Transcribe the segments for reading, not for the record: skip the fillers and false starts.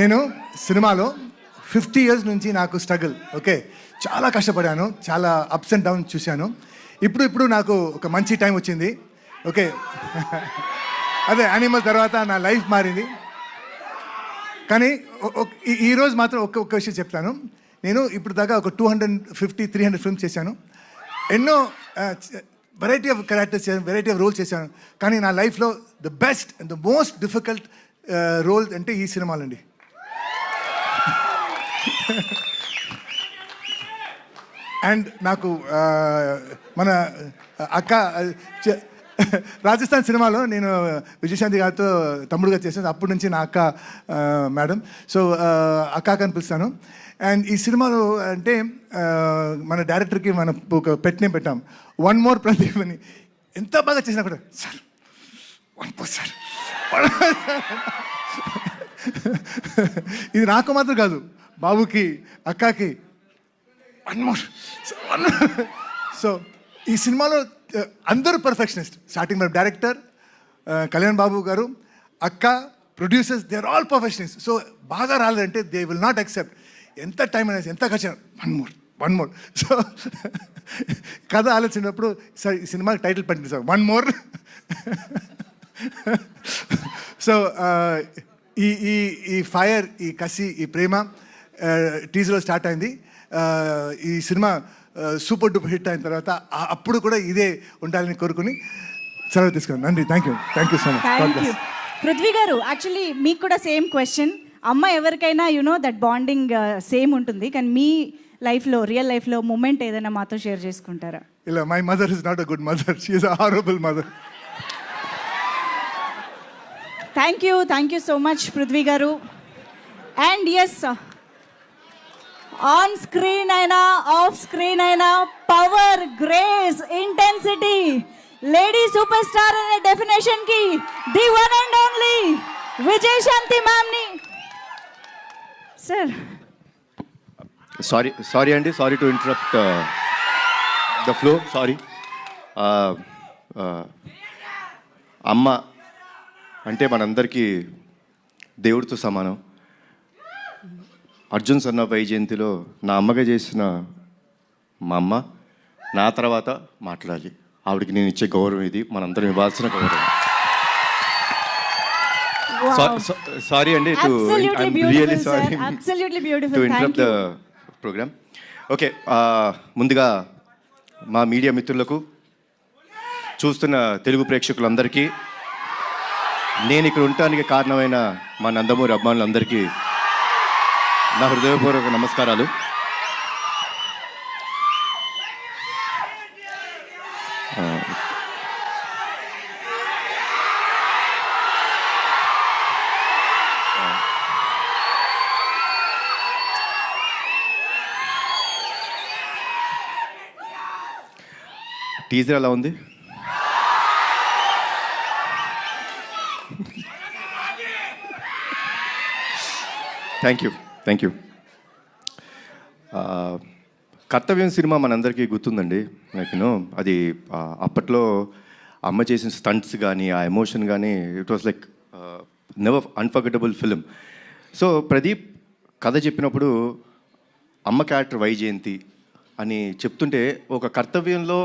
నేను సినిమాలో 50 ఇయర్స్ నుంచి నాకు స్ట్రగుల్, ఓకే, చాలా కష్టపడాను, చాలా అప్స్ అండ్ డౌన్స్ చూశాను. ఇప్పుడు నాకు ఒక మంచి టైం వచ్చింది, ఓకే. అదే యానిమల్ తర్వాత నా లైఫ్ మారింది. కానీ ఈరోజు మాత్రం ఒక్క విషయం చెప్తాను. నేను ఇప్పుడు దాకా ఒక 250-300 ఫిల్మ్స్ చేశాను. ఎన్నో వెరైటీ ఆఫ్ క్యారెక్టర్స్ చేశాను, వెరైటీ ఆఫ్ రోల్స్ చేశాను. కానీ నా లైఫ్లో the best and the most difficult role అంటే ఈ సినిమాలండి. అండ్ నాకు మన అక్క రాజస్థాన్ సినిమాలో నేను విజయశాంతి గారితో తమ్ముడుగా చేశాను. అప్పటి నుంచి నా అక్క మేడం, సో అక్క అని పిలుస్తాను. అండ్ ఈ సినిమాలో అంటే మన డైరెక్టర్కి మనం ఒక పెట్టినే పెట్టాం, వన్ మోర్ ప్రదీప్ అని. ఎంత బాగా చేసినా కూడా సార్ వన్ మోర్ సార్, ఇది నాకు మాత్రం కాదు, బాబుకి అక్కకి వన్ మోర్. సో ఈ సినిమాలో అందరూ పర్ఫెక్షనిస్ట్. స్టార్టింగ్ మన డైరెక్టర్ కళ్యాణ్ బాబు గారు, అక్క, producers, they are all perfectionist. So బాగా రాలేదంటే దే విల్ నాట్ యాక్సెప్ట్. ఎంత టైం అనేది, ఎంత ఖర్చు, వన్ మోర్. సో కథ ఆలోచించినప్పుడు సార్ ఈ సినిమాకి టైటిల్ పెట్టింది సార్, వన్ మోర్. సో ఈ ఈ ఈ ఫైర్, ఈ కసి, ఈ ప్రేమ టీజర్లో స్టార్ట్ అయింది. ఈ సినిమా సూపర్ డూపర్ హిట్ అయిన తర్వాత అప్పుడు కూడా ఇదే ఉండాలని కోరుకుని సెలవు తీసుకున్నాను. నండి, thank you so much. Prithvi గారు, యాక్చువల్లీ మీకు కూడా సేమ్ క్వశ్చన్. అమ్మ ఎవరికైనా దట్ బాండింగ్ సేమ్ ఉంటుంది, కానీ మీ లైఫ్లో, రియల్ లైఫ్లో మూమెంట్ ఏదైనా మాతో షేర్ చేసుకుంటారా? ఇలా my mother is not a good mother, she is a horrible mother. Thank you so much Prithvi గారు. అండ్ ఎస్, ఆన్ స్క్రీన్ అయినా ఆఫ్ స్క్రీన్ అయినా power, grace, intensity, lady super star అనే definition కి the one and only Vijayashanti ma'am ని. Sir sorry అండి, sorry to interrupt the flow, sorry. అమ్మ అంటే మనందరికీ దేవుడితో సమానం. అర్జున్ సన్న వైజయంతిలో నా అమ్మగా చేసిన మా అమ్మ నా తర్వాత మాట్లాడాలి. ఆవిడకి నేను ఇచ్చే గౌరవం ఇది, మనందరం ఇవ్వాల్సిన గౌరవం. సారీ అండి, really sorry to interrupt the program. Okay, ముందుగా మా మీడియా మిత్రులకు, చూస్తున్న తెలుగు ప్రేక్షకులందరికీ, నేను ఇక్కడ ఉండటానికి కారణమైన మా నందమూరి అభిమానులందరికీ నా హృదయపూర్వక నమస్కారాలు. టీజర్ ఎలా ఉంది? Thank you. కర్తవ్యం సినిమా మనందరికీ గుర్తుందండి. నాకు అది అప్పట్లో అమ్మ చేసిన స్టంట్స్ కానీ, ఆ ఎమోషన్ కానీ, it was like never unforgettable film. So Pradeep కథ చెప్పినప్పుడు అమ్మ క్యారెక్టర్ వైజయంతి అని చెప్తుంటే, ఒక కర్తవ్యంలో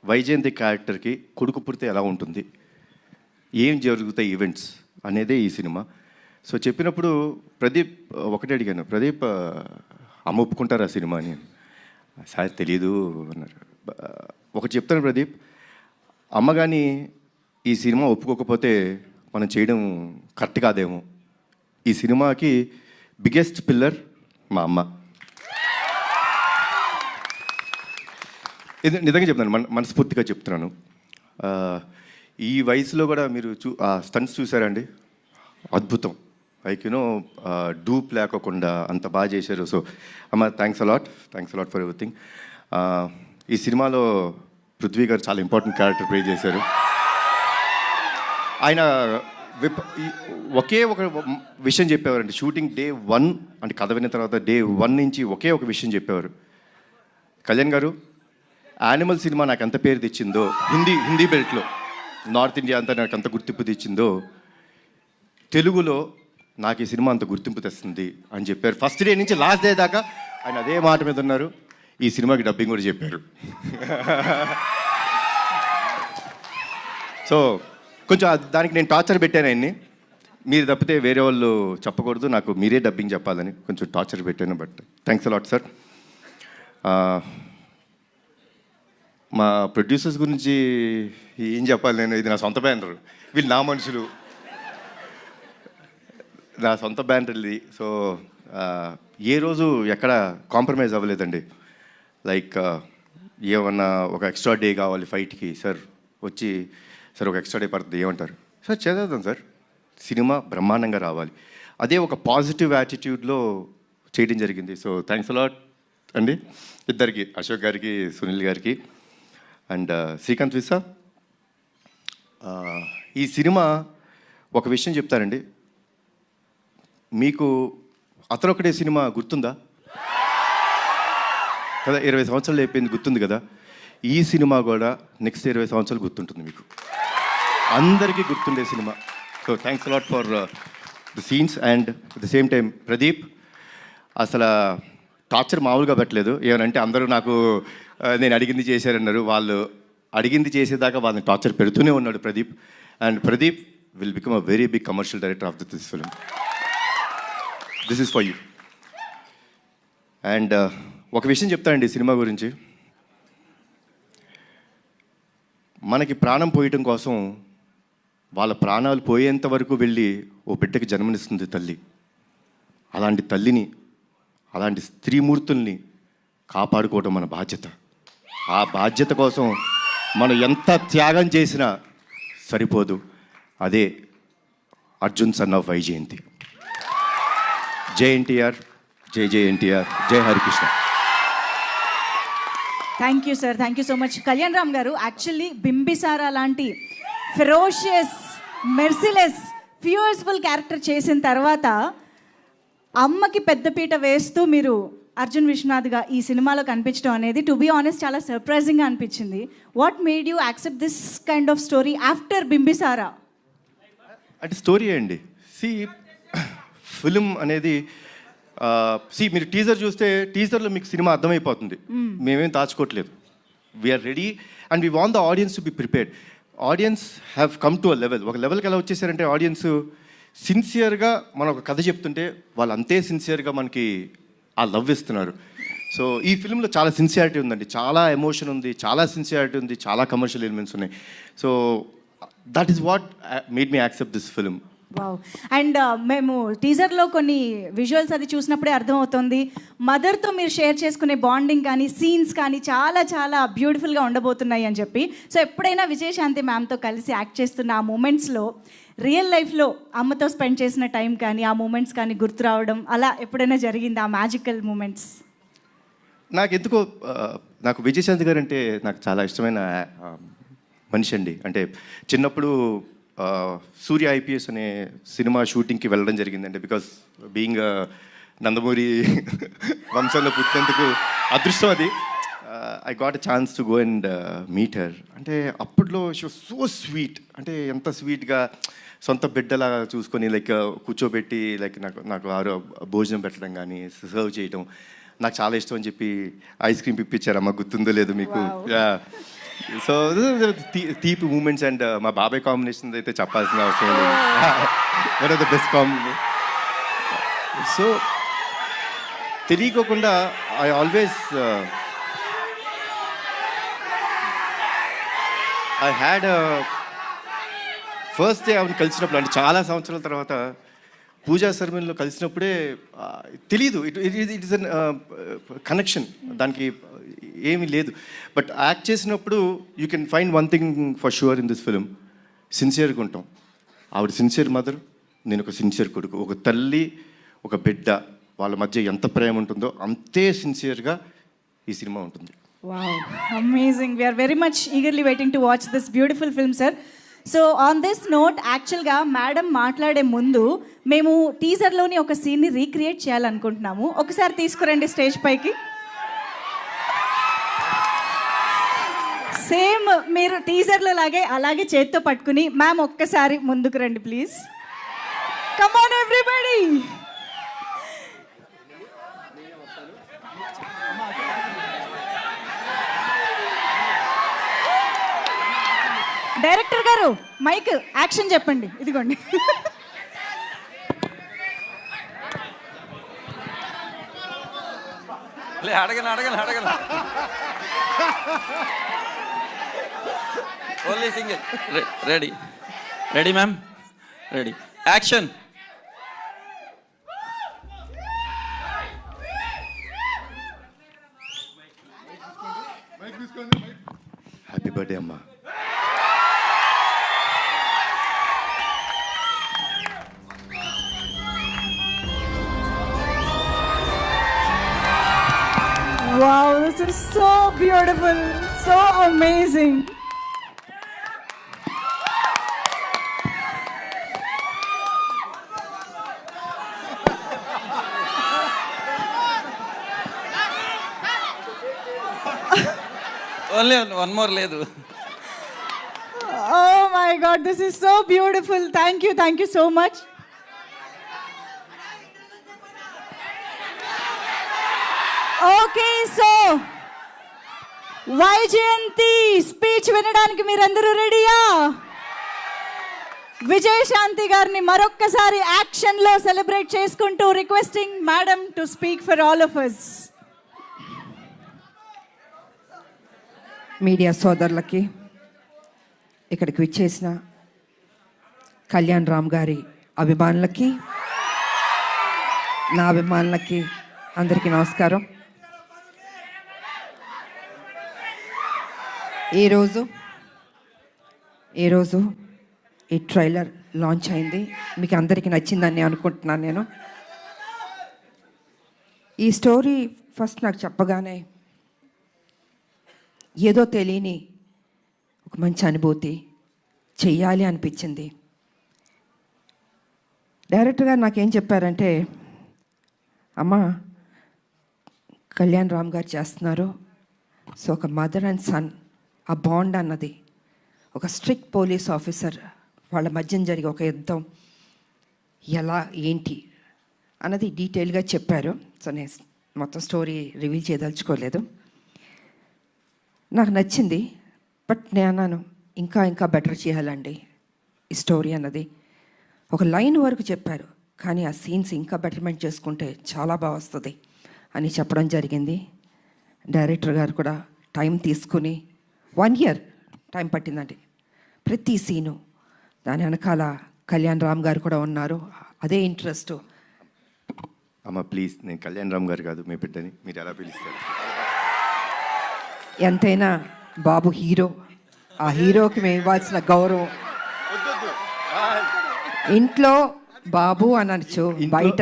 వైజయంతి క్యారెక్టర్కి కొడుకు పుడితే ఎలా ఉంటుంది, ఏం జరుగుతాయి ఈవెంట్స్ అనేదే ఈ సినిమా. సో చెప్పినప్పుడు ప్రదీప్ ఒకటే అడిగాను, ప్రదీప్ అమ్మ ఒప్పుకుంటారా సినిమా అని. సార్ తెలీదు అన్నారు. ఒకటి చెప్తాను ప్రదీప్, అమ్మ కానీ ఈ సినిమా ఒప్పుకోకపోతే మనం చేయడం కరెక్ట్ కాదేమో. ఈ సినిమాకి బిగ్గెస్ట్ పిల్లర్ మా అమ్మ. నిజంగా చెప్తున్నాను, మనస్ఫూర్తిగా చెప్తున్నాను. ఈ వయసులో కూడా మీరు స్టంట్స్ చూసారండి, అద్భుతం. లైక్ డూప్ లేకోకుండా అంత బాగా చేశారు. సో అమ్మ, థ్యాంక్స్ అలాట్ ఫర్ ఎవ్రీథింగ్. ఈ సినిమాలో పృథ్వీ గారు చాలా ఇంపార్టెంట్ క్యారెక్టర్ ప్లే చేశారు. ఆయన ఒకే ఒక విషయం చెప్పేవారండి. షూటింగ్ డే 1 అంటే కథ విన్న తర్వాత డే 1 నుంచి ఒకే ఒక విషయం చెప్పేవారు, కళ్యాణ్ గారు, యానిమల్ సినిమా నాకు ఎంత పేరు తెచ్చిందో, హిందీ బెల్ట్లో నార్త్ ఇండియా అంతా నాకు అంత గుర్తింపు తెచ్చిందో, తెలుగులో నాకు ఈ సినిమా అంత గుర్తింపు తెస్తుంది అని చెప్పారు. ఫస్ట్ డే నుంచి లాస్ట్ డే దాకా ఆయన అదే మాట మీద ఉన్నారు. ఈ సినిమాకి డబ్బింగ్ కూడా చెప్పారు. సో కొంచెం దానికి నేను టార్చర్ పెట్టాను ఆయన్ని. మీరు తప్పితే వేరే వాళ్ళు చెప్పకూడదు, నాకు మీరే డబ్బింగ్ చెప్పాలని కొంచెం టార్చర్ పెట్టాను. But thanks a lot sir. మా ప్రొడ్యూసర్స్ గురించి ఏం చెప్పాలి నేను, ఇది నా సొంత బ్యానర్, వీళ్ళు నా మనుషులు, నా సొంత బ్యానర్ ఇది. సో ఏ రోజు ఎక్కడ కాంప్రమైజ్ అవ్వలేదండి. లైక్ ఏమన్నా ఒక ఎక్స్ట్రా డే కావాలి ఫైట్కి, సార్ వచ్చి సార్ ఒక ఎక్స్ట్రా డే పడుతుంది ఏమంటారు, సార్ చేద్దాం సార్, సినిమా బ్రహ్మాండంగా రావాలి. అదే ఒక పాజిటివ్ యాటిట్యూడ్లో చేయడం జరిగింది. సో థ్యాంక్స్ అలాట్ అండి ఇద్దరికి, అశోక్ గారికి, సునీల్ గారికి అండ్ శ్రీకాంత్ విసా. ఈ సినిమా ఒక విషయం చెప్తానండి, మీకు అతనొక్కడే సినిమా గుర్తుందా కదా, 20 సంవత్సరాలు అయిపోయింది, గుర్తుంది కదా. ఈ సినిమా కూడా నెక్స్ట్ 20 సంవత్సరాలు గుర్తుంటుంది మీకు, అందరికీ గుర్తుండే cinema. So thanks a lot for the scenes and at the same time Pradeep అసలు టార్చర్ మామూలుగా పెట్టలేదు. ఏమనంటే అందరూ నాకు నేను అడిగింది చేశారన్నారు, వాళ్ళు అడిగింది చేసేదాకా వాళ్ళని టార్చర్ పెడుతూనే ఉన్నాడు Pradeep. And Pradeep will become a very big commercial director of this film. This is for you. And ఒక విషయం చెప్తానండి సినిమా గురించి, మనకి ప్రాణం పోయటం కోసం వాళ్ళ ప్రాణాలు పోయేంత వరకు వెళ్ళి ఓ బిడ్డకి జన్మనిస్తుంది తల్లి. అలాంటి తల్లిని, అలాంటి స్త్రీమూర్తుల్ని కాపాడుకోవడం మన బాధ్యత. ఆ బాధ్యత కోసం మనం ఎంత త్యాగం చేసినా సరిపోదు. అదే అర్జున్ సన్ ఆఫ్ వైజయంతి. జై ఎన్టీఆర్, జై జై ఎన్టీఆర్, జై Harikrishna. Thank you sir, thank you so much. Kalyan Ram గారు, యాక్చువల్లీ బింబిసారా లాంటి ఫెరోషియస్, మెర్సిలెస్, ఫ్యూయర్స్ఫుల్ క్యారెక్టర్ చేసిన తర్వాత అమ్మకి పెద్దపీట వేస్తూ మీరు అర్జున్ విశ్వనాథ్గా ఈ సినిమాలో కనిపించడం అనేది టు బీ ఆనెస్ట్ చాలా సర్ప్రైజింగ్గా అనిపించింది. What made you accept this kind of story after Bimbisara? అంటే స్టోరీ అండి. ఫిలిం అనేది మీరు టీజర్ చూస్తే టీజర్లో మీకు సినిమా అర్థమైపోతుంది. మేమేం దాచుకోవట్లేదు. We're ready and we want the audience to be prepared. Audience have come to a level. ఒక లెవెల్కి ఎలా వచ్చేసారంటే ఆడియన్స్ సిన్సియర్గా మనం ఒక కథ చెప్తుంటే వాళ్ళు అంతే సిన్సియర్గా మనకి ఆ లవ్ ఇస్తున్నారు. సో ఈ ఫిల్మ్లో చాలా సిన్సియారిటీ ఉందండి, చాలా ఎమోషన్ ఉంది, చాలా సిన్సియారిటీ ఉంది, చాలా కమర్షియల్ ఎలిమెంట్స్ ఉన్నాయి. So that is what made me accept this film. Wow. And మేము టీజర్లో కొన్ని విజువల్స్ అది చూసినప్పుడే అర్థమవుతుంది, మదర్తో మీరు షేర్ చేసుకునే బాండింగ్ కానీ సీన్స్ కానీ చాలా చాలా బ్యూటిఫుల్గా ఉండబోతున్నాయి అని చెప్పి. సో ఎప్పుడైనా విజయశాంతి మ్యామ్తో కలిసి యాక్ట్ చేస్తున్న ఆ మూమెంట్స్లో రియల్ లైఫ్లో అమ్మతో స్పెండ్ చేసిన టైం కానీ ఆ మూమెంట్స్ కానీ గుర్తు రావడం అలా ఎప్పుడైనా జరిగింది, ఆ మ్యాజికల్ మూమెంట్స్? నాకు ఎందుకో నాకు విజయశాంతి గారు అంటే నాకు చాలా ఇష్టమైన మనిషి అండి. అంటే చిన్నప్పుడు సూర్య ఐపీఎస్ అనే సినిమా షూటింగ్కి వెళ్ళడం జరిగిందండి. బికాస్ బీయింగ్ నందమూరి వంశంలో పుట్టినందుకు అదృష్టం అది. I got a chance to go and meet her. అంటే అప్పట్లో షీ వాజ్ సో స్వీట్, అంటే ఎంత స్వీట్గా సొంత బిడ్డలా చూసుకొని లైక్ కూర్చోబెట్టి లైక్ నాకు భోజనం పెట్టడం కానీ సర్వ్ చేయడం నాకు చాలా ఇష్టం అని చెప్పి ఐస్ క్రీమ్ పిప్పించారు. అమ్మ గుర్తుందో లేదు మీకు? సో తీపి మూమెంట్స్. అండ్ మా బాబాయ్ కాంబినేషన్ అయితే చెప్పాల్సిన అవసరం లేదు, one of the best combination. So తెలియకోకుండా I always I had first day ఆవిడ కలిసినప్పుడు, అంటే చాలా సంవత్సరాల తర్వాత పూజా సెరమనీలో కలిసినప్పుడే తెలీదు, ఇట్ ఇస్ అన్ కనెక్షన్, దానికి ఏమీ లేదు. బట్ యాక్ట్ చేసినప్పుడు you can find one thing for sure in this film, సిన్సియర్గా ఉంటాం. ఆవిడ సిన్సియర్ మదర్, నేను ఒక సిన్సియర్ కొడుకు. ఒక తల్లి ఒక బిడ్డ వాళ్ళ మధ్య ఎంత ప్రేమ ఉంటుందో అంతే సిన్సియర్గా ఈ సినిమా ఉంటుంది. Wow, amazing. We are very much eagerly waiting to watch this beautiful film, sir. So on this note, యాక్చువల్గా మేడం మాట్లాడే ముందు మేము టీజర్లోని ఒక సీన్ని రీక్రియేట్ చేయాలనుకుంటున్నాము. ఒకసారి తీసుకురండి స్టేజ్ పైకి. సేమ్ మీరు టీజర్లో లాగే అలాగే చేత్తో పట్టుకుని మ్యామ్ ఒక్కసారి ముందుకు రండి please. Come on, everybody. Director గారు మైక్ యాక్షన్ చెప్పండి. ఇదిగోండి. అడగను only single. Ready ma'am, ready, action. Happy birthday అమ్మా. Wow, this is so beautiful, so amazing. Only one more లేదు. Oh my God, this is so beautiful. Thank you so much. Okay, so Vyjayanthi speech వినడానికి మీరందరూ రెడీయా? విజయశాంతి గారిని మరొక్కసారి action లో celebrate చేసుకుంటూ requesting madam to speak for all of us. Media సోదరులకి, ఇక్కడికి విచ్చేసిన కళ్యాణ్ రామ్ గారి అభిమానులకి, నా అభిమానులకి అందరికీ నమస్కారం. ఈరోజు ఈ ట్రైలర్ లాంచ్ అయింది. మీకు అందరికీ నచ్చిందని అనుకుంటున్నాను. నేను ఈ స్టోరీ ఫస్ట్ నాకు చెప్పగానే ఏదో తెలియని ఒక మంచి అనుభూతి, చెయ్యాలి అనిపించింది. డైరెక్టర్ గారు నాకేం చెప్పారంటే, అమ్మ కళ్యాణ్ రామ్ గారు చేస్తున్నారు, సో ఒక మదర్ అండ్ సన్ ఆ బాండ్ అన్నది, ఒక స్ట్రిక్ట్ పోలీస్ ఆఫీసర్ వాళ్ళ మధ్యన జరిగే ఒక యుద్ధం ఎలా ఏంటి అన్నది డీటెయిల్గా చెప్పారు. సో నేను మొత్తం స్టోరీ రివీల్ చేయదలుచుకోలేదు. నాకు నచ్చింది, బట్ నేను అన్నాను ఇంకా బెటర్ చేయాలండి ఈ స్టోరీ అన్నది. ఒక లైన్ వరకు చెప్పారు, కానీ ఆ సీన్స్ ఇంకా బెటర్మెంట్ చేసుకుంటే చాలా బాగా వస్తుంది అని చెప్పడం జరిగింది. డైరెక్టర్ గారు కూడా టైం తీసుకుని 1 year టైం పట్టిందండి ప్రతి సీను. దాని వెనకాల కళ్యాణ్ రామ్ గారు కూడా ఉన్నారు, అదే ఇంట్రెస్ట్. అమ్మ ప్లీజ్, నేను కళ్యాణ్ రామ్ గారు కాదు, మీ బిడ్డని, మీరు ఎలా పిలుస్తారు? ఎంతైనా బాబు హీరో, ఆ హీరోకి మేము ఇవ్వాల్సిన గౌరవం. ఇంట్లో బాబు అనొచ్చు, బయట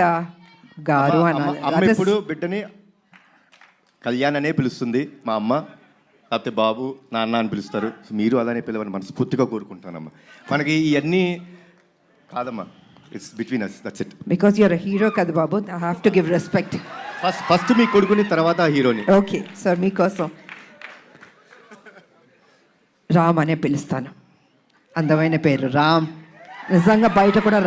గారు అనాలి. అమ్మ ఇప్పుడు బిడ్డని కళ్యాణ్ అనే పిలుస్తుంది మా అమ్మ, లేకపోతే బాబు నాన్న అని పిలుస్తారు. మీరు అలానే పిలవని మనస్ఫూర్తిగా కోరుకుంటానమ్మా. మనకి ఇవన్నీ కాదమ్మా, it's between us, that's it. Because you're hero కదా బాబు, I have to give respect. First మీ కొడుకుని, తర్వాత హీరోని. ఓకే సార్, మీకోసం రామ్ అనే పిలుస్తాను. అందమైన పేరు రామ్, నిజంగా బయట కూడా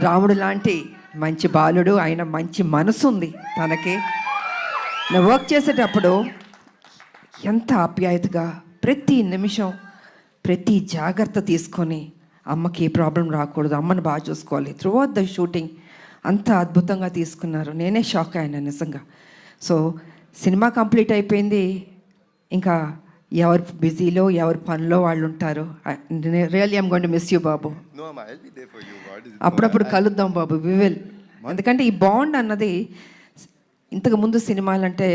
రాముడు లాంటి మంచి బాలుడు, ఆయన మంచి మనసు ఉంది తనకి. నేను వర్క్ చేసేటప్పుడు ఎంత ఆప్యాయతగా ప్రతి నిమిషం ప్రతి జాగ్రత్త తీసుకొని, అమ్మకి ఏ ప్రాబ్లం రాకూడదు, అమ్మని బాగా చూసుకోవాలి. త్రూ అవుట్ ద షూటింగ్ అంత అద్భుతంగా తీసుకున్నారు. నేనే షాక్ అయినా నిజంగా. సో సినిమా కంప్లీట్ అయిపోయింది, ఇంకా ఎవరు బిజీలో ఎవరి పనిలో వాళ్ళు ఉంటారు. Really I'm going to miss you బాబు. అప్పుడప్పుడు కలుద్దాం బాబు, వి విల్. ఎందుకంటే ఈ బాండ్ అన్నది, ఇంతకు ముందు సినిమాలంటే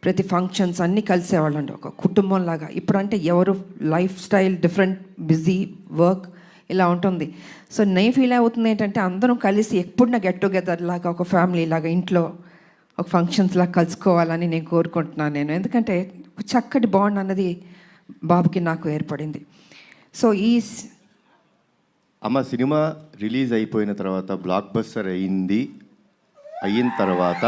ప్రతి ఫంక్షన్స్ అన్నీ కలిసేవాళ్ళండి ఒక కుటుంబం లాగా. ఇప్పుడంటే ఎవరు life style different, busy work ఇలా ఉంటుంది. సో నేను ఫీల్ అవుతుంది ఏంటంటే, అందరం కలిసి ఎప్పుడున్నా గెట్ టుగెదర్ లాగా, ఒక ఫ్యామిలీ లాగా ఇంట్లో ఒక ఫంక్షన్స్ లాగా కలుసుకోవాలని నేను కోరుకుంటున్నాను నేను. ఎందుకంటే ఒక చక్కటి బాండ్ అన్నది బాబుకి నాకు ఏర్పడింది. సో అమ్మ సినిమా రిలీజ్ అయిపోయిన తర్వాత, బ్లాక్ బస్టర్ అయిన తర్వాత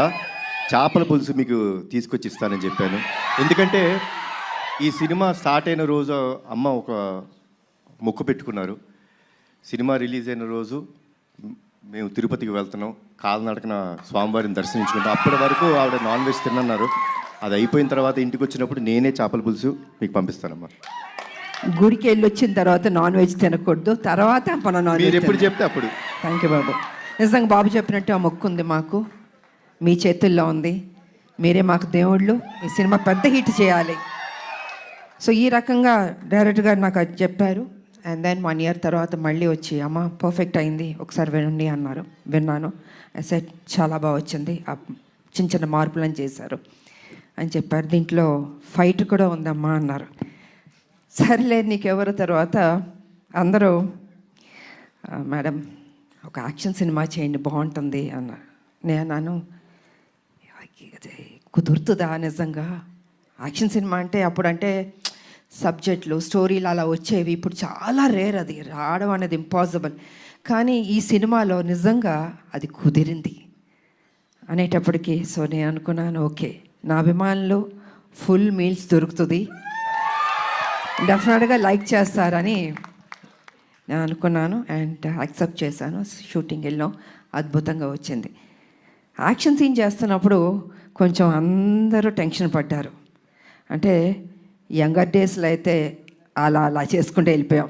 చేపల పులుసు మీకు తీసుకొచ్చి ఇస్తానని చెప్పాను. ఎందుకంటే ఈ సినిమా స్టార్ట్ అయిన రోజు అమ్మ ఒక మొక్కు పెట్టుకున్నారు, సినిమా రిలీజ్ అయిన రోజు మేము తిరుపతికి వెళ్తున్నాం, కాలినడకన స్వామివారిని దర్శించుకుంటాం. అప్పటి వరకు ఆవిడ నాన్ వెజ్ తినన్నారు. అది అయిపోయిన తర్వాత ఇంటికి వచ్చినప్పుడు నేనే చేపల పులుసు మీకు పంపిస్తానమ్మా. గుడికి వెళ్ళి వచ్చిన తర్వాత నాన్ వెజ్ తినకూడదు, తర్వాత మన నాన్ మీరు వెజ్ ఎప్పుడు చెప్తే అప్పుడు. థ్యాంక్ యూ బాబు. నిజంగా బాబు చెప్పినట్టు ఆ మొక్కు ఉంది మాకు, మీ చేతుల్లో ఉంది. మీరే మాకు దేవుళ్ళు. ఈ సినిమా పెద్ద హిట్ చేయాలి. సో ఈ రకంగా డైరెక్టర్ గారు నాకు అది చెప్పారు. అండ్ దెన్ 1 year తర్వాత మళ్ళీ వచ్చి అమ్మ పర్ఫెక్ట్ అయింది, ఒకసారి వినండి అన్నారు. విన్నాను. సెట్ చాలా బాగా వచ్చింది, చిన్న చిన్న మార్పులను చేశారు అని చెప్పారు. దీంట్లో ఫైట్ కూడా ఉందమ్మా అన్నారు. సరేలే నీకెవరు. తర్వాత అందరూ మేడం ఒక యాక్షన్ సినిమా చేయండి బాగుంటుంది అన్నారు. నేను అన్నాను అదే కుదురుతుందా నిజంగా? యాక్షన్ సినిమా అంటే అప్పుడంటే సబ్జెక్టులు స్టోరీలు అలా వచ్చేవి, ఇప్పుడు చాలా రేర్, అది రావడం అనేది ఇంపాసిబుల్. కానీ ఈ సినిమాలో నిజంగా అది కుదిరింది అనేటప్పటికీ సో నేను అనుకున్నాను ఓకే, నా అభిమానులు ఫుల్ మీల్స్ దొరుకుతుంది, డెఫినెట్గా లైక్ చేస్తారని నేను అనుకున్నాను. అండ్ యాక్సెప్ట్ చేశాను. షూటింగ్ వెళ్ళాం, అద్భుతంగా వచ్చింది. యాక్షన్ సీన్ చేస్తున్నప్పుడు కొంచెం అందరూ టెన్షన్ పడ్డారు. అంటే యంగర్ డేస్లో అయితే అలా అలా చేసుకుంటూ వెళ్ళిపోయాం.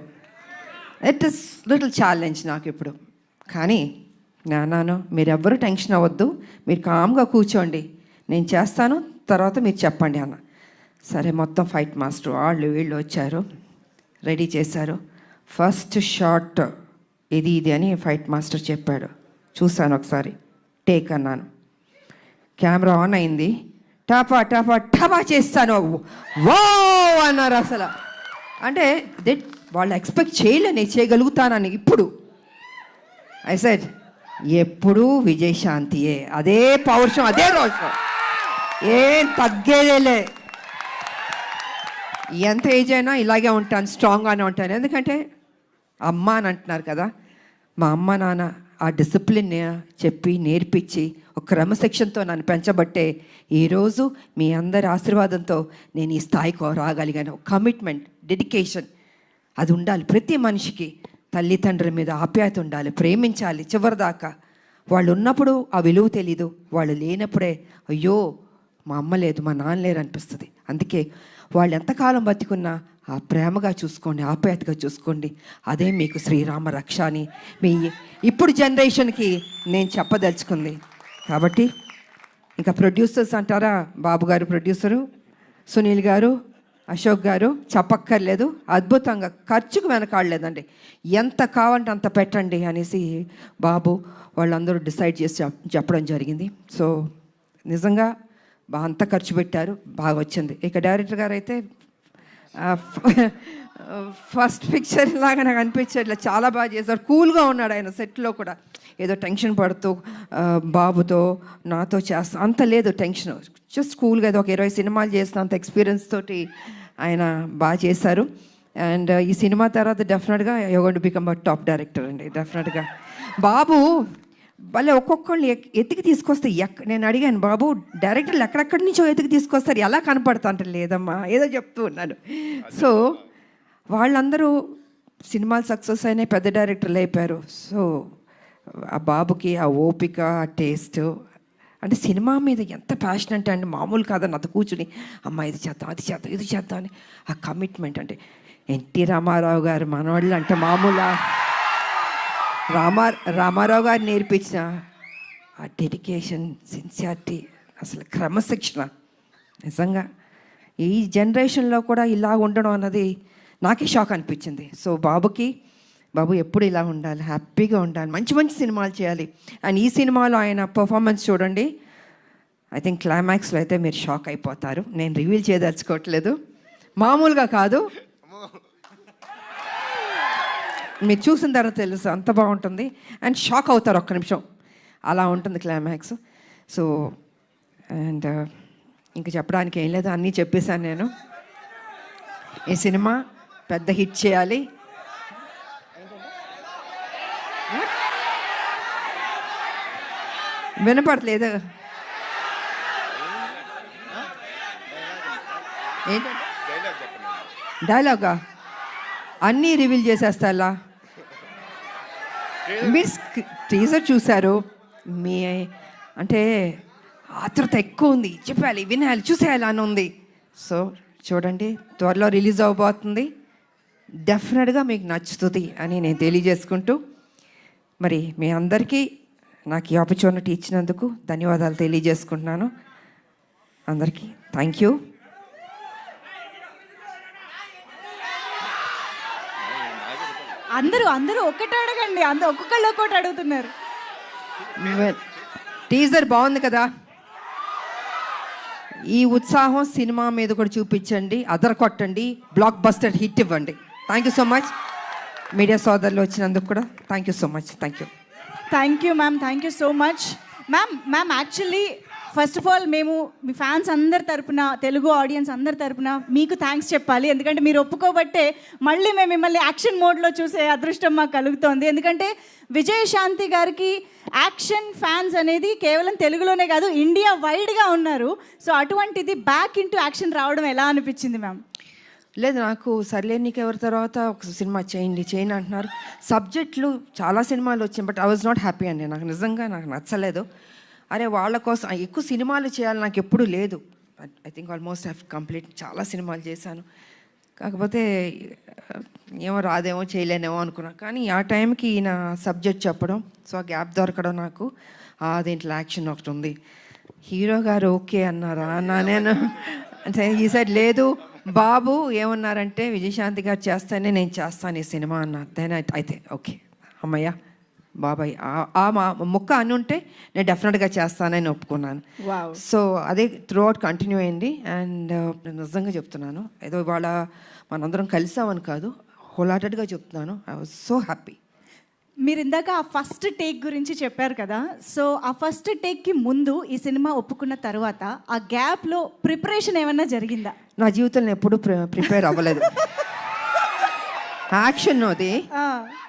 ఇట్ ఇస్ లిటిల్ ఛాలెంజ్ నాకు ఇప్పుడు. కానీ నాన్న మీరెవ్వరూ టెన్షన్ అవ్వద్దు, మీరు కామ్గా కూర్చోండి, నేను చేస్తాను, తర్వాత మీరు చెప్పండి అన్న. సరే మొత్తం ఫైట్ మాస్టర్ వాళ్ళు వీళ్ళు వచ్చారు, రెడీ చేశారు. ఫస్ట్ షాట్ ఇది అని ఫైట్ మాస్టర్ చెప్పాడు. చూశాను ఒకసారి, టేక్ అన్నాను. కెమెరా ఆన్ అయింది. టాపా టాపా టాపా చేస్తాను, వా అన్నారు. అసలు అంటే వాళ్ళు ఎక్స్పెక్ట్ చేయలే నేను చేయగలుగుతానని. ఇప్పుడు ఐ సెడ్ ఎప్పుడూ విజయశాంతియే, అదే పౌరుషం, అదే రోషం, ఏం తగ్గేదేలే. ఎంత ఏజ్ అయినా ఇలాగే ఉంటాను, స్ట్రాంగ్గానే ఉంటాను. ఎందుకంటే అమ్మ అని అంటున్నారు కదా, మా అమ్మ నాన్న ఆ డిసిప్లిన్ చెప్పి నేర్పించి ఒక క్రమశిక్షణతో నన్ను పెంచబట్టే ఈరోజు మీ అందరి ఆశీర్వాదంతో నేను ఈ స్థాయికి రాగలిగాను. కమిట్మెంట్, డెడికేషన్ అది ఉండాలి ప్రతి మనిషికి. తల్లిదండ్రుల మీద ఆప్యాయత ఉండాలి, ప్రేమించాలి చివరిదాకా. వాళ్ళు ఉన్నప్పుడు ఆ విలువ తెలీదు, వాళ్ళు లేనప్పుడే అయ్యో మా అమ్మ లేదు మా నాన్న లేరు అనిపిస్తుంది. అందుకే వాళ్ళు ఎంతకాలం బతికున్నా ఆ ప్రేమగా చూసుకోండి, ఆప్యాయతగా చూసుకోండి. అదే మీకు శ్రీరామ రక్ష అని మీ ఇప్పుడు జనరేషన్కి నేను చెప్పదలుచుకుంది. కాబట్టి ఇంకా ప్రొడ్యూసర్స్ అంటారా, బాబు గారు ప్రొడ్యూసరు, సునీల్ గారు, అశోక్ గారు చెప్పక్కర్లేదు. అద్భుతంగా ఖర్చుకు వెనకాడలేదండి, ఎంత కావాలంటే అంత పెట్టండి అనేసి బాబు వాళ్ళందరూ డిసైడ్ చేసి చెప్పడం జరిగింది. సో నిజంగా అంత ఖర్చు పెట్టారు, బాగా వచ్చింది. ఇక డైరెక్టర్ గారు అయితే ఫస్ట్ పిక్చర్ లాగా నాకు అనిపించట్లేదు, చాలా బాగా చేశారు. కూల్గా ఉన్నాడు ఆయన సెట్లో కూడా. ఏదో టెన్షన్ పడుతూ బాబుతో నాతో చేస్తా అంత లేదు టెన్షన్, జస్ట్ కూల్గా ఏదో ఒక 20 సినిమాలు చేసిన అంత ఎక్స్పీరియన్స్ తోటి ఆయన బాగా చేశారు. అండ్ ఈ సినిమా తర్వాత డెఫినెట్గా you going to become a top director అండి. డెఫినెట్గా బాబు భలే ఒక్కొక్కళ్ళు ఎత్తికి తీసుకొస్తే నేను అడిగాను, బాబు డైరెక్టర్లు ఎక్కడెక్కడి నుంచో ఎత్తికి తీసుకొస్తారు, ఎలా కనపడతా అంటే లేదమ్మా ఏదో చెప్తూ ఉన్నాను. సో వాళ్ళందరూ సినిమాలు సక్సెస్ అయినాయి, పెద్ద డైరెక్టర్లు అయిపోయారు. సో ఆ బాబుకి ఆ ఓపిక, ఆ టేస్ట్, అంటే సినిమా మీద ఎంత ప్యాషన్ అంటే మామూలు కాదని అంత కూర్చుని అమ్మ ఇది చేద్దాం అది చేద్దాం ఇది చేద్దాం అని ఆ కమిట్మెంట్. అంటే ఎన్టీ రామారావు గారు మనవాళ్ళు అంటే మామూలు రామారావు గారు నేర్పించిన ఆ డెడికేషన్, సిన్సియారిటీ, అసలు క్రమశిక్షణ నిజంగా ఈ జనరేషన్లో కూడా ఇలా ఉండడం అన్నది నాకే షాక్ అనిపించింది. సో బాబు ఎప్పుడు ఇలా ఉండాలి, హ్యాపీగా ఉండాలి, మంచి మంచి సినిమాలు చేయాలి. అండ్ ఈ సినిమాలో ఆయన పర్ఫార్మెన్స్ చూడండి, ఐ థింక్ క్లైమాక్స్లో అయితే మీరు షాక్ అయిపోతారు. నేను రివీల్ చేయదలుచుకోవట్లేదు, మామూలుగా కాదు, మీరు చూసిన తర్వాత తెలుసు అంత బాగుంటుంది. అండ్ షాక్ అవుతారు ఒక్క నిమిషం, అలా ఉంటుంది క్లైమాక్స్. సో అండ్ ఇంకా చెప్పడానికి ఏం లేదు, అన్నీ చెప్పేశాను నేను. ఈ సినిమా పెద్ద హిట్ చేయాలి. వినపడలేదు ఏంటంటే డైలాగా అన్నీ రివీల్ చేసేస్తా. మీరు టీజర్ చూశారు, మీ అంటే ఆతృత ఎక్కువ ఉంది, చెప్పాలి, వినాలి, చూసేయాలి అని ఉంది. సో చూడండి, త్వరలో రిలీజ్ అవబోతుంది, డెఫినెట్గా మీకు నచ్చుతుంది అని నేను తెలియజేసుకుంటూ, మరి మీ అందరికీ నాకు ఈ ఆపర్చునిటీ ఇచ్చినందుకు ధన్యవాదాలు తెలియజేసుకుంటున్నాను. అందరికీ థ్యాంక్ యూ. అందరూ ఒక్కటి అడగండి, ఒక్కొక్కళ్ళు ఒక్కొక్కటి అడుగుతున్నారు. టీజర్ బాగుంది కదా, ఈ ఉత్సాహం సినిమా మీద కూడా చూపించండి, కొట్టండి, బ్లాక్ బస్టర్ హిట్ ఇవ్వండి. Thank you so much. Media సోదరులు వచ్చినందుకు కూడా thank you so much. Thank you ma'am, thank you so much. Ma'am actually first of all మేము మీ ఫ్యాన్స్ అందరి తరపున, తెలుగు ఆడియన్స్ అందరి తరపున మీకు థ్యాంక్స్ చెప్పాలి. ఎందుకంటే మీరు ఒప్పుకోబట్టే మళ్ళీ మేము మిమ్మల్ని యాక్షన్ మోడ్లో చూసే అదృష్టం మాకు కలుగుతోంది. ఎందుకంటే విజయశాంతి గారికి యాక్షన్ ఫ్యాన్స్ అనేది కేవలం తెలుగులోనే కాదు, ఇండియా వైడ్గా ఉన్నారు. సో అటువంటిది బ్యాక్ ఇంటూ యాక్షన్ రావడం ఎలా అనిపించింది మ్యామ్? లేదు, నాకు సర్లే నీకు ఎవరి తర్వాత ఒక సినిమా చేయండి అంటున్నారు. సబ్జెక్టులు చాలా సినిమాలు వచ్చాయి, but I was not happy అండి. నాకు నిజంగా నచ్చలేదు. అరే వాళ్ళ కోసం ఎక్కువ సినిమాలు చేయాలి నాకు ఎప్పుడూ లేదు. I think almost have complete, చాలా సినిమాలు చేశాను. కాకపోతే ఏమో రాదేమో చేయలేనేమో అనుకున్నా. కానీ ఆ టైంకి ఈయన సబ్జెక్ట్ చెప్పడం, సో ఆ గ్యాప్ దొరకడం నాకు, దీంట్లో యాక్షన్ ఒకటి ఉంది, హీరో గారు ఓకే అన్నారా అన్నా నేను. అంటే ఈ సైడ్ లేదు, బాబు ఏమన్నారంటే విజయశాంతి గారు చేస్తానే నేను చేస్తాను ఈ సినిమా అన్నారు. దెన్ అయితే ఓకే అమ్మయ్య బాబాయ్ మా ముక్క అని ఉంటే నేను డెఫినెట్గా చేస్తానని ఒప్పుకున్నాను. సో అదే త్రూ అవుట్ కంటిన్యూ అయింది. అండ్ నేను నిజంగా చెప్తున్నాను, ఏదో ఇవాళ మనందరం కలిసామని కాదు, హోల్హార్టెడ్గా చెప్తున్నాను, ఐ వాజ్ సో హ్యాపీ. మీరు ఇందాక ఆ ఫస్ట్ టేక్ గురించి చెప్పారు కదా, సో ఆ ఫస్ట్ టేక్కి ముందు ఈ సినిమా ఒప్పుకున్న తర్వాత ఆ గ్యాప్లో ప్రిపరేషన్ ఏమన్నా జరిగిందా? నా జీవితంలో ఎప్పుడూ ప్రిపేర్ అవ్వలేదు. యాక్షన్ అది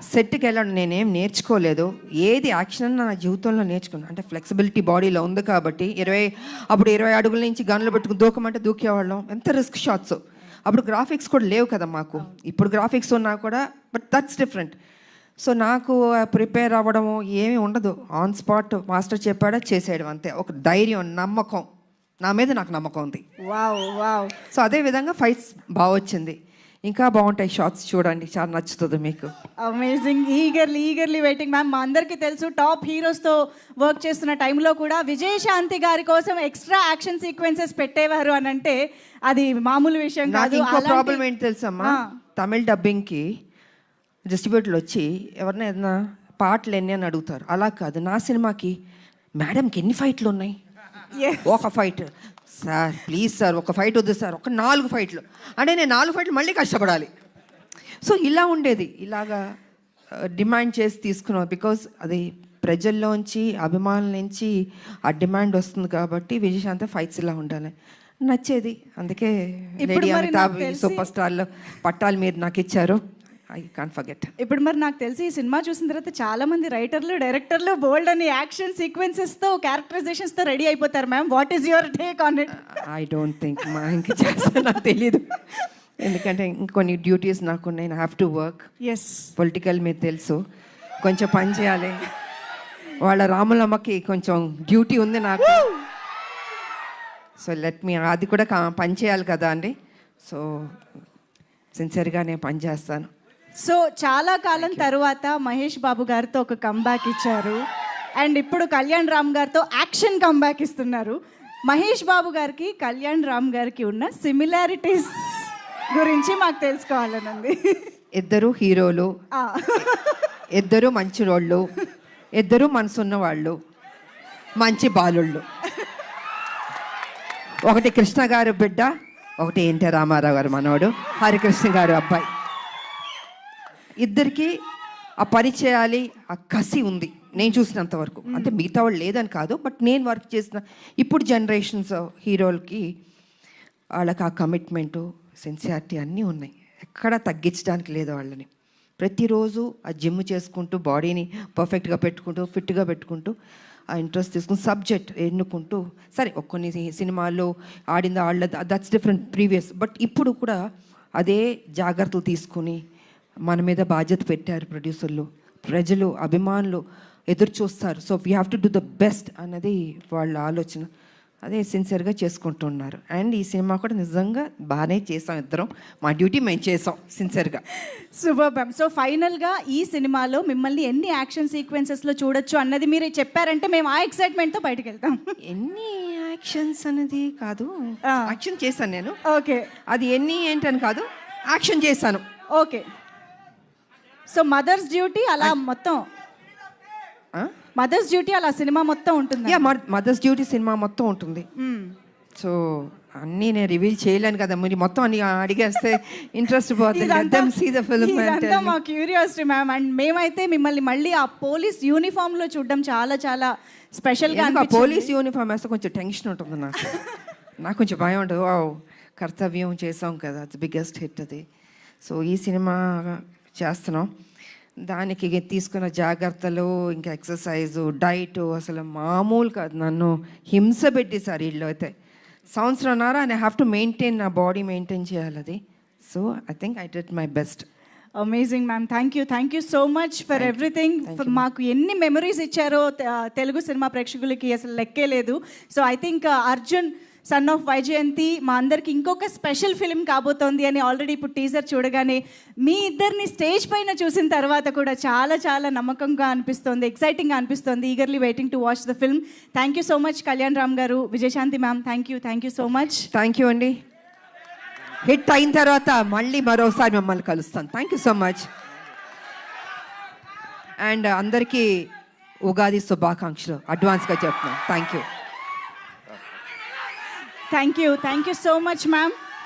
సెట్కి వెళ్ళడం నేనేం నేర్చుకోలేదు. ఏది యాక్షన్ నా జీవితంలో నేర్చుకున్నాను అంటే ఫ్లెక్సిబిలిటీ బాడీలో ఉంది కాబట్టి. 20 అడుగుల నుంచి గన్లు పెట్టుకుని దూకమంటే దూకేవాళ్ళం. ఎంత రిస్క్ షాట్స్. అప్పుడు గ్రాఫిక్స్ కూడా లేవు కదా మాకు. ఇప్పుడు గ్రాఫిక్స్ ఉన్నా కూడా, బట్ దట్స్ డిఫరెంట్. సో నాకు ప్రిపేర్ అవ్వడము ఏమీ ఉండదు. ఆన్ స్పాట్ మాస్టర్ చెప్పాడా చేసేయడం అంతే. ఒక ధైర్యం, నమ్మకం, నా మీద నాకు నమ్మకం ఉంది. వావ్. సో అదే విధంగా ఫైట్స్ బాగా వచ్చింది. ఇంకా బాగుంటాయి షార్ట్స్, చూడండి, చాలా నచ్చుతుంది మీకు. అమేజింగ్. Eagerly waiting ma'am. మా అందరికీ తెలుసు టాప్ హీరోస్తో వర్క్ చేస్తున్న టైంలో కూడా విజయశాంతి గారి కోసం ఎక్స్ట్రా యాక్షన్ సీక్వెన్సెస్ పెట్టేవారు అని అంటే అది మామూలు విషయం కాదు. ఇంకో ప్రాబ్లం ఏంటి తెలుసమ్మా, తమిళ్ డబ్బింగ్కి డిస్ట్రిబ్యూటర్లు వచ్చి ఎవరినైనా ఏదైనా పాటలు ఎన్ని అని అడుగుతారు. అలా కాదు, నా సినిమాకి మేడంకి ఎన్ని ఫైట్లు ఉన్నాయి, ఒక ఫైట్ సార్ ప్లీజ్ సార్, ఒక ఫైట్ వద్దు సార్, ఒక 4 ఫైట్లు అంటే నేను 4 ఫైట్లు మళ్ళీ కష్టపడాలి. సో ఇలా ఉండేది. ఇలాగా డిమాండ్ చేసి తీసుకున్నాం. బికాజ్ అది ప్రజల్లోంచి, అభిమానుల నుంచి ఆ డిమాండ్ వస్తుంది కాబట్టి విజయశాంతి ఫైట్స్ ఇలా ఉండాలి నచ్చేది. అందుకే లేడీ అమితాబ్ సూపర్ స్టార్లో పట్టాలు మీరు నాకు ఇచ్చారు. I can't forget. ఇప్పుడు మరి నాకు తెలిసి ఈ సినిమా చూసిన తర్వాత చాలా మంది రైటర్లు, డైరెక్టర్లు బోల్డ్ అని యాక్షన్ సీక్వెన్సెస్తో, క్యారెక్టరైజేషన్స్తో రెడీ అయిపోతారు ma'am. What is your take on it? I don't think ఇంకా చేస్తా, నాకు తెలీదు. ఎందుకంటే ఇంకొన్ని డ్యూటీస్ నాకు ఉన్నాయి. I have to work. Yes, political మీరు తెలుసు, కొంచెం పని చేయాలి. వాళ్ళ రాములమ్మకి కొంచెం డ్యూటీ ఉంది నాకు. సో లెట్ మీ, అది కూడా పని చేయాలి కదా అండి. సో సిన్సియర్గా నేను పని చేస్తాను. సో చాలా కాలం తర్వాత మహేష్ బాబు గారితో ఒక కంబ్యాక్ ఇచ్చారు. అండ్ ఇప్పుడు కళ్యాణ్ రామ్ గారితో యాక్షన్ కంబ్యాక్ ఇస్తున్నారు. మహేష్ బాబు గారికి, కళ్యాణ్ రామ్ గారికి ఉన్న సిమిలారిటీస్ గురించి మాకు తెలుసుకోవాలనండి. ఇద్దరు హీరోలు, ఇద్దరు మంచి రోళ్ళు, ఇద్దరు మనసున్న వాళ్ళు, మంచి బాలుళ్ళు. ఒకటి కృష్ణ గారు బిడ్డ, ఒకటి ఎన్టీ రామారావు గారు మనవడు, హరికృష్ణ గారు అబ్బాయి. ఇద్దరికి ఆ పరిచయాలి, ఆ కసి ఉంది నేను చూసినంత వరకు. అంటే మిగతా వాళ్ళు లేదని కాదు, బట్ నేను వర్క్ చేసిన ఇప్పుడు జనరేషన్స్ హీరోలకి వాళ్ళకి ఆ కమిట్మెంటు, సిన్సియారిటీ అన్నీ ఉన్నాయి. ఎక్కడ తగ్గించడానికి లేదు వాళ్ళని. ప్రతిరోజు ఆ జిమ్ చేసుకుంటూ, బాడీని పర్ఫెక్ట్గా పెట్టుకుంటూ, ఫిట్గా పెట్టుకుంటూ, ఆ ఇంట్రెస్ట్ తీసుకుని సబ్జెక్ట్ ఎన్నుకుంటూ, సరే కొన్ని సినిమాల్లో ఆడింది వాళ్ళ, దట్స్ డిఫరెంట్ ప్రీవియస్, బట్ ఇప్పుడు కూడా అదే జాగ్రత్తలు తీసుకుని మన మీద బాధ్యత పెట్టారు ప్రొడ్యూసర్లు. ప్రజలు అభిమానులు ఎదురు చూస్తారు. So we have to do the best అన్నది వాళ్ళ ఆలోచన. అదే సిన్సియర్గా చేసుకుంటున్నారు. అండ్ ఈ సినిమా కూడా నిజంగా బాగానే చేసాం ఇద్దరం. మా డ్యూటీ మేము చేసాం సిన్సియర్గా. Super ma'am. సో ఫైనల్గా ఈ సినిమాలో మిమ్మల్ని ఎన్ని యాక్షన్ సీక్వెన్సెస్లో చూడొచ్చు అన్నది మీరు చెప్పారంటే మేము ఆ ఎక్సైట్మెంట్తో బయటకు వెళ్తాం. ఎన్ని యాక్షన్స్ అనేది కాదు, యాక్షన్ చేశాను నేను. ఓకే, అది ఎన్ని ఏంటని కాదు, యాక్షన్ చేశాను. ఓకే. సో మదర్స్ డ్యూటీ అలా మొత్తం, మదర్స్ డ్యూటీ అలా సినిమా మొత్తం ఉంటుంది. యా, మదర్స్ డ్యూటీ సినిమా మొత్తం ఉంటుంది. సో అన్నీ నేను రివీల్ చేయలేను కదా, మీరు మొత్తం అన్ని అడిగేస్తే ఇంట్రెస్ట్ పోతుంది. మా క్యూరియాసిటీ మ్యామ్. అండ్ మేమైతే మిమ్మల్ని మళ్ళీ ఆ పోలీస్ యూనిఫామ్లో చూడడం చాలా చాలా స్పెషల్గా. పోలీస్ యూనిఫామ్ వేస్తే కొంచెం టెన్షన్ ఉంటుంది నాకు కొంచెం భయం ఉంటుంది. ఓ కర్తవ్యం చేసాం కదా, అది బిగ్గెస్ట్ హిట్ అది. సో ఈ సినిమా చేస్తున్నాం, దానికి తీసుకున్న జాగ్రత్తలు, ఇంకా ఎక్సర్సైజు, డైట్ అసలు మామూలు కాదు. నన్ను హింస పెట్టేశారు వీళ్ళు అయితే. సంవత్సరంన్నర ఐ హ్యావ్ టు మెయింటైన్, నా బాడీ మెయింటైన్ చేయాలి అది. So I think I did my best. Amazing ma'am. Thank you so much for everything. మాకు ఎన్ని మెమరీస్ ఇచ్చారో తెలుగు సినిమా ప్రేక్షకులకి అసలు లెక్కే లేదు. So I think Arjun son of Vyjayanthi మా అందరికి ఇంకొక స్పెషల్ ఫిల్మ్ కాబోతోంది అని ఆల్రెడీ ఇప్పుడు టీజర్ చూడగానే మీ ఇద్దరిని స్టేజ్ పైన చూసిన తర్వాత కూడా చాలా చాలా నమ్మకంగా అనిపిస్తోంది, ఎక్సైటింగ్గా అనిపిస్తోంది. Eagerly waiting to watch the film. Thank you so much Kalyan Ram గారు, Vijayashanti ma'am. Thank you so much. Thank you అండి. హిట్ అయిన తర్వాత మళ్ళీ మరోసారి మిమ్మల్ని కలుస్తాను. Thank you so much. And అందరికీ ఉగాది శుభాకాంక్షలు అడ్వాన్స్గా చెప్తున్నాను. Thank you so much ma'am.